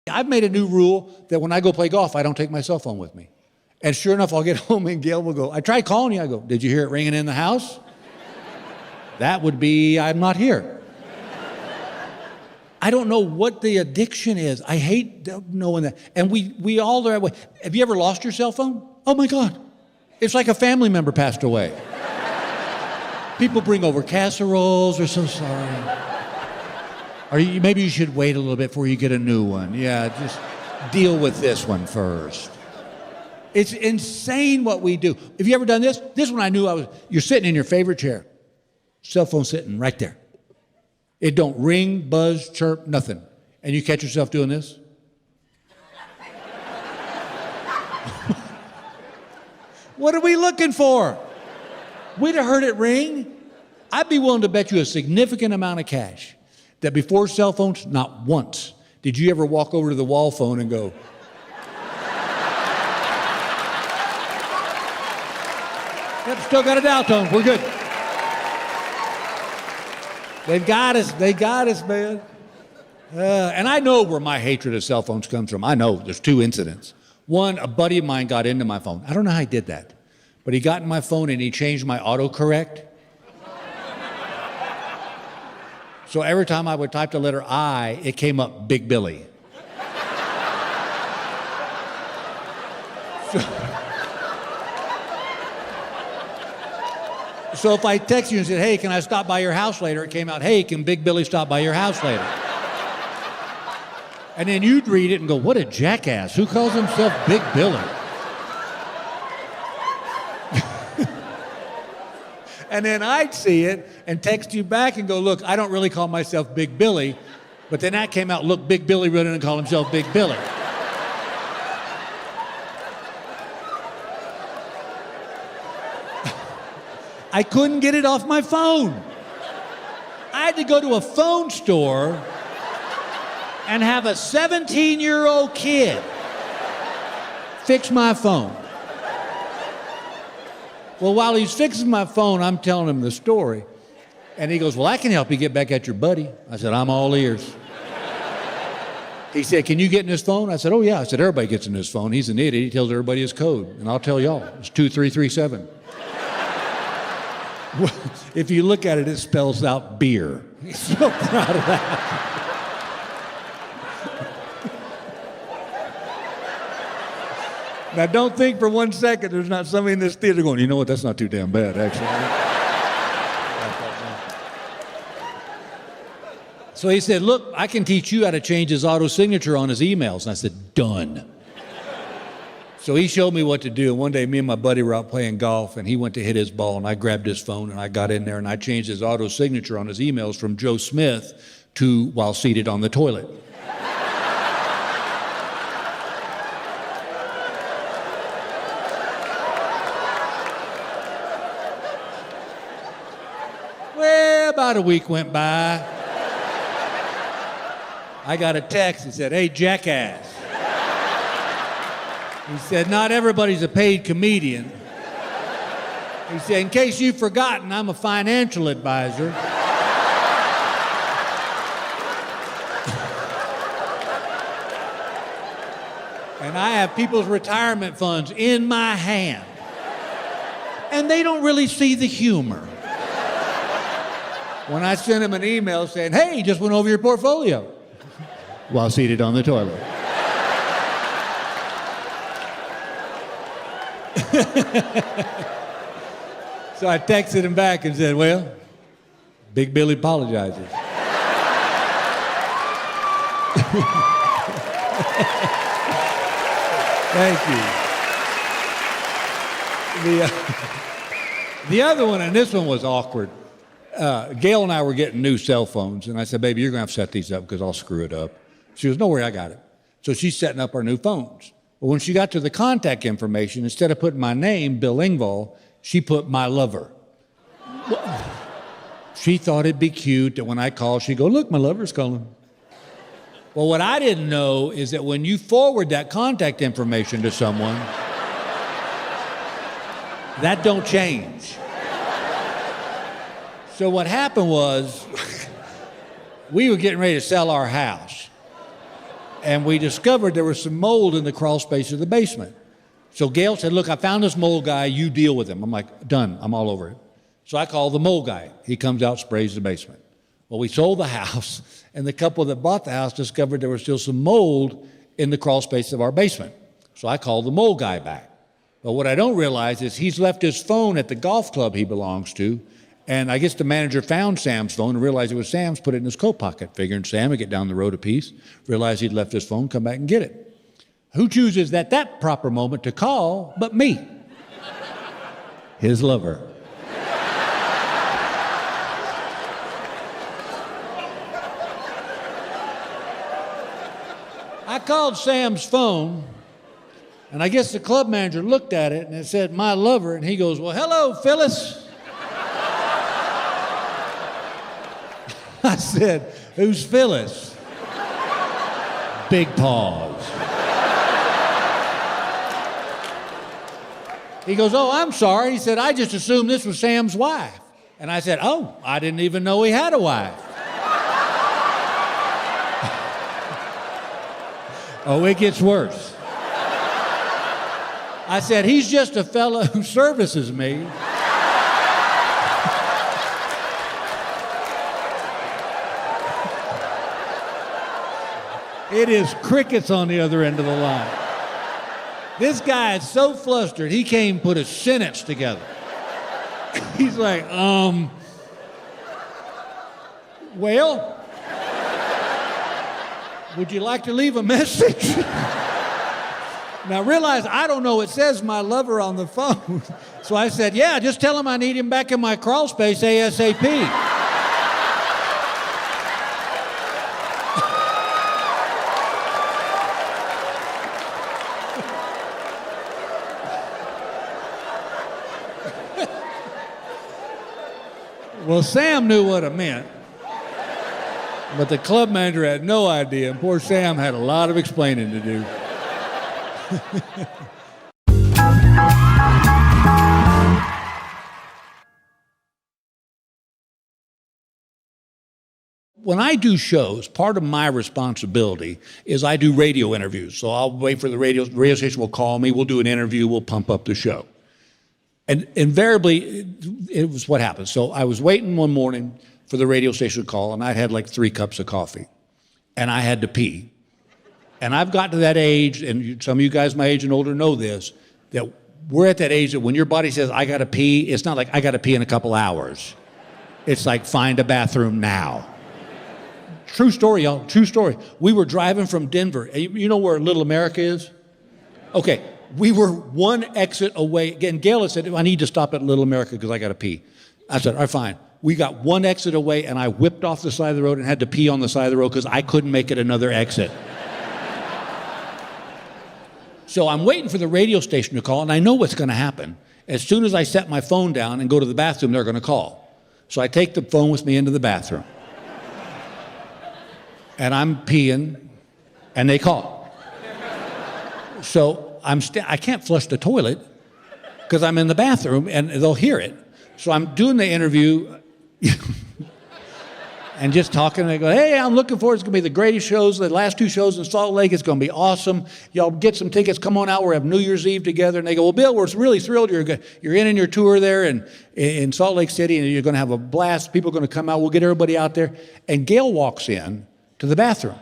I've made a new rule that when I go play golf, I don't take my cell phone with me. And sure enough, I'll get home and Gail will go, I tried calling you. I go, did you hear it ringing in the house? That would be, I'm not here. I don't know what the addiction is. I hate knowing that. And we all are that way. Have you ever lost your cell phone? Oh my God. It's like a family member passed away. People bring over casseroles. They're so sorry. Maybe you should wait a little bit before you get a new one. Yeah, just deal with this one first. It's insane what we do. Have you ever done this? This one I knew you're sitting in your favorite chair. Cell phone sitting right there. It don't ring, buzz, chirp, nothing. And you catch yourself doing this? What are we looking for? We'd have heard it ring. I'd be willing to bet you a significant amount of cash that before cell phones, not once did you ever walk over to the wall phone and go, yep, still got a dial tone, we're good. They got us, man. And I know where my hatred of cell phones comes from. I know there's two incidents. One, a buddy of mine got into my phone. I don't know how he did that, but he got in my phone and he changed my autocorrect. So every time I would type the letter I, it came up Big Billy. So if I text you and said, hey, can I stop by your house later? It came out, hey, can Big Billy stop by your house later? And then you'd read it and go, what a jackass. Who calls himself Big Billy? And then I'd see it and text you back and go, look, I don't really call myself Big Billy. But then that came out, look, Big Billy really didn't call himself Big Billy. I couldn't get it off my phone. I had to go to a phone store and have a 17-year-old kid fix my phone. Well, while he's fixing my phone, I'm telling him the story. And he goes, well, I can help you get back at your buddy. I said, I'm all ears. He said, can you get in his phone? I said, oh, yeah. I said, everybody gets in his phone. He's an idiot. He tells everybody his code. And I'll tell y'all, it's 2337. Well, if you look at it, it spells out beer. He's so proud of that. Now, don't think for 1 second there's not somebody in this theater going, you know what, that's not too damn bad, actually. So he said, look, I can teach you how to change his auto signature on his emails. And I said, done. So he showed me what to do. And one day, me and my buddy were out playing golf, and he went to hit his ball, and I grabbed his phone, and I got in there, and I changed his auto signature on his emails from Joe Smith to while seated on the toilet. Well, about a week went by. I got a text that said, hey, jackass. He said, not everybody's a paid comedian. He said, in case you've forgotten, I'm a financial advisor. And I have people's retirement funds in my hand. And they don't really see the humor. When I sent him an email saying, hey, just went over your portfolio, while seated on the toilet. So I texted him back and said, well, Big Billy apologizes. Thank you. The other one, and this one was awkward. Gail and I were getting new cell phones, and I said, baby, you're going to have to set these up because I'll screw it up. She goes, no worry, I got it. So she's setting up our new phones. But when she got to the contact information, instead of putting my name, Bill Engvall, she put my lover. She thought it'd be cute that when I call, she'd go, look, my lover's calling. Well, what I didn't know is that when you forward that contact information to someone, that don't change. So what happened was, we were getting ready to sell our house. And we discovered there was some mold in the crawl space of the basement. So Gail said, look, I found this mold guy, you deal with him. I'm like, done, I'm all over it. So I called the mold guy. He comes out, sprays the basement. Well, we sold the house, and the couple that bought the house discovered there was still some mold in the crawl space of our basement. So I called the mold guy back. But what I don't realize is he's left his phone at the golf club he belongs to, and I guess the manager found Sam's phone and realized it was Sam's, put it in his coat pocket, figuring Sam would get down the road a piece, realized he'd left his phone, come back and get it. Who chooses at that proper moment to call but me? His lover. I called Sam's phone, and I guess the club manager looked at it and it said, my lover, and he goes, well, hello, Phyllis. I said, who's Phyllis? Big pause. He goes, oh, I'm sorry. He said, I just assumed this was Sam's wife. And I said, oh, I didn't even know he had a wife. Oh, it gets worse. I said, he's just a fellow who services me. It is crickets on the other end of the line. This guy is so flustered, he can't even put a sentence together. He's like, well, would you like to leave a message? Now realize I don't know, it says my lover on the phone. So I said, yeah, just tell him I need him back in my crawl space ASAP. Well, Sam knew what it meant, but the club manager had no idea, and poor Sam had a lot of explaining to do. When I do shows, part of my responsibility is I do radio interviews. So I'll wait for the radio station will call me, we'll do an interview, we'll pump up the show. And invariably, it was what happened. So I was waiting one morning for the radio station to call, and I'd had like 3 cups of coffee, and I had to pee. And I've got to that age, and some of you guys my age and older know this, that we're at that age that when your body says, I gotta pee, it's not like I gotta pee in a couple hours. It's like, find a bathroom now. True story, y'all, true story. We were driving from Denver. You know where Little America is? Okay. We were one exit away. Again, Gail had said, I need to stop at Little America because I got to pee. I said, all right, fine. We got one exit away, and I whipped off the side of the road and had to pee on the side of the road because I couldn't make it another exit. So I'm waiting for the radio station to call, and I know what's going to happen. As soon as I set my phone down and go to the bathroom, they're going to call. So I take the phone with me into the bathroom. And I'm peeing, and they call. So I can't flush the toilet because I'm in the bathroom and they'll hear it. So I'm doing the interview and just talking, and they go, hey, I'm looking forward. It's going to be the greatest shows. The last 2 shows in Salt Lake. It's going to be awesome. Y'all get some tickets. Come on out. We're having New Year's Eve together. And they go, well, Bill, we're really thrilled you're in your tour there in Salt Lake City, and you're going to have a blast. People are going to come out. We'll get everybody out there. And Gail walks in to the bathroom.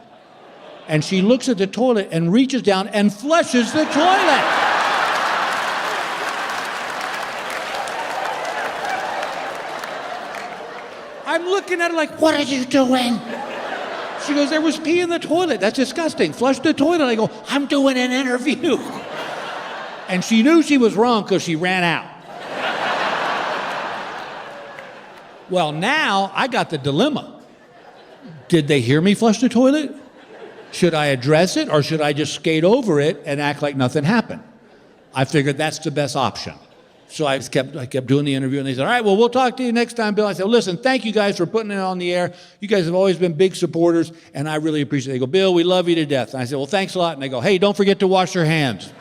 And she looks at the toilet and reaches down and flushes the toilet. I'm looking at her like, what are you doing? She goes, there was pee in the toilet. That's disgusting. Flush the toilet. I go, I'm doing an interview. And she knew she was wrong because she ran out. Well, now I got the dilemma. Did they hear me flush the toilet? Should I address it, or should I just skate over it and act like nothing happened? I figured that's the best option. So I kept doing the interview, and they said, all right, well, we'll talk to you next time, Bill. I said, well, listen, thank you guys for putting it on the air. You guys have always been big supporters, and I really appreciate it. They go, Bill, we love you to death. And I said, well, thanks a lot. And they go, hey, don't forget to wash your hands.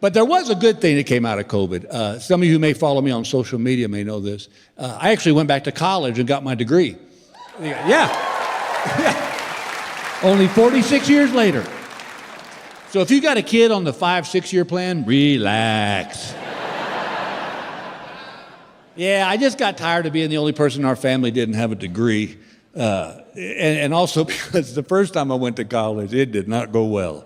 But there was a good thing that came out of COVID. Some of you who may follow me on social media may know this. I actually went back to college and got my degree. Yeah. Only 46 years later. So if you got a kid on the 5-6 year plan, relax. Yeah, I just got tired of being the only person in our family didn't have a degree. And also because the first time I went to college, it did not go well.